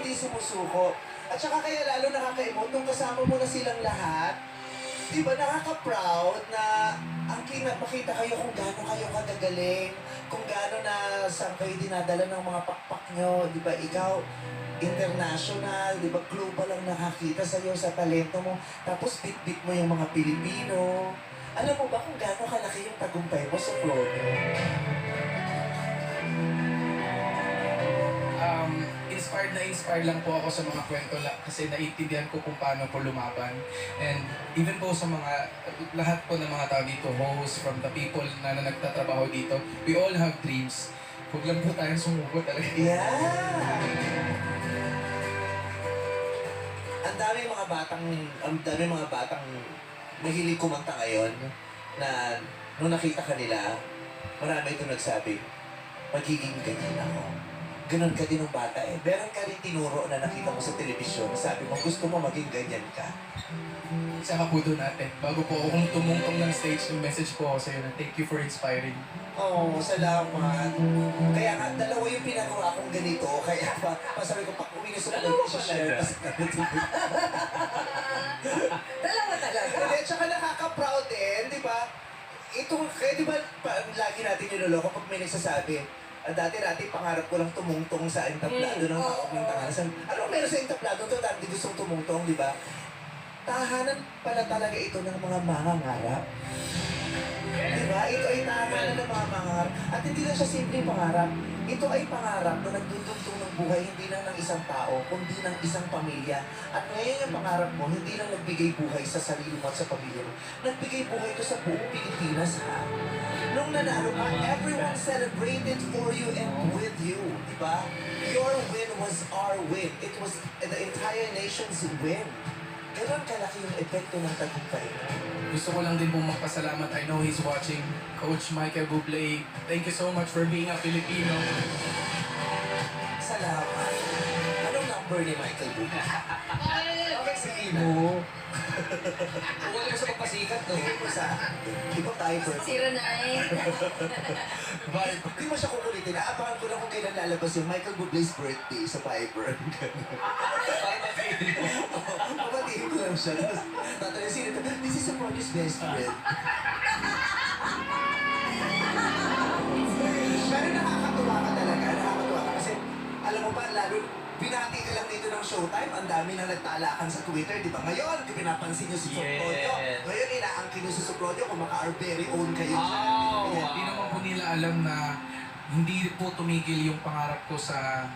hindi sumusuko. At saka kaya lalo nakaka-emote nung kasama mo na silang lahat. Di ba nakaka-proud na makita kayo kung gaano kayo kagagaling, kung gaano na saan kayo dinadala ng mga pakpak nyo. Di ba ikaw, international, di ba global ang nakakita sa'yo sa talento mo. Tapos bit-bit mo yung mga Pilipino. Alam mo ba kung gaano kalaki yung tagumpay mo sa Florida? Inspired lang po ako sa mga kwento kasi naiintindihan ko kung paano po lumaban. And even po sa lahat po ng mga tao dito, hosts, from the people na nagtatrabaho dito, we all have dreams. Huwag lang po tayong sumuko talaga. Yeah! Ang dami mga batang mahilig kumanta ngayon na nung nakita ka nila, marami ito nagsabi, magiging ganyan ako. Ganon ka din ng bata eh. Meron ka rin tinuro na nakita mo sa telebisyon. Sabi mo, gusto mo maging ganyan ka. Saka po doon natin. Bago po akong tumungtong ng stage, yung message po ako sa'yo na thank you for inspiring. Oo, salamat. Kaya nga, dalawa yung pinagawa kong ganito. Kaya pasabi ko, pag uwi na sa mga share. Dalawa talaga. Hindi, tsaka nakaka-proud din, di ba? Ito, kaya di ba, lagi natin niloloko pag may nagsasabi, dati-dati pangarap ko lang tumungtong sa entablado ng tawag ng tangasan. Ano meron sa entablado to? Dati gustong tumungtong, di ba? Tahanan pala talaga ito ng mga mangangarap. Di ba? Ito ay tahanan ng mga mangangarap. At hindi lang siya simpleng pangarap. Ito ay pangarap na nagdudugtong ng buhay hindi lang ng isang tao, kundi ng isang pamilya. At ngayon yung pangarap mo, hindi lang nagbigay buhay sa sarili mo at sa pamilya mo. Nagbigay buhay ko sa buong Pilipinas, ha? Nung nanalo ka, everyone celebrated for you and with you, di ba? Your win was our win. It was the entire nation's win. Ganon kalaki yung epekto ng tagumpay mo. Gusto ko lang din pong magpasalamat. I know he's watching. Coach Michael Bublé, thank you so much for being a Filipino. Salamat. Anong number ni Michael Bublé? Okay, sige mo. Huwag mo sa pagpasikat, no? Tingin mo sa... Di ba tayo, Bert? 09. Di mo siya kukulitin. Abangan ko lang kung kailan lalabas yung Michael Bublé's birthday sa Viber. Parang mapitin mo. Papatiin ko lang siya. Tapos tatanong sino ito. This is a Marty's best friend. Pero nakakatuwa ka talaga. Nakakatuwa ka kasi alam mo ba, lalo binati ka lang dito ng Showtime, ang dami na nagtalakan sa Twitter, di ba? Ngayon, pinapansin nyo si Soprodio. Ngayon, inaangkin nyo si Soprodio kung maka-our very own kayo dyan. Hindi naman po nila alam na hindi po tumigil yung pangarap ko sa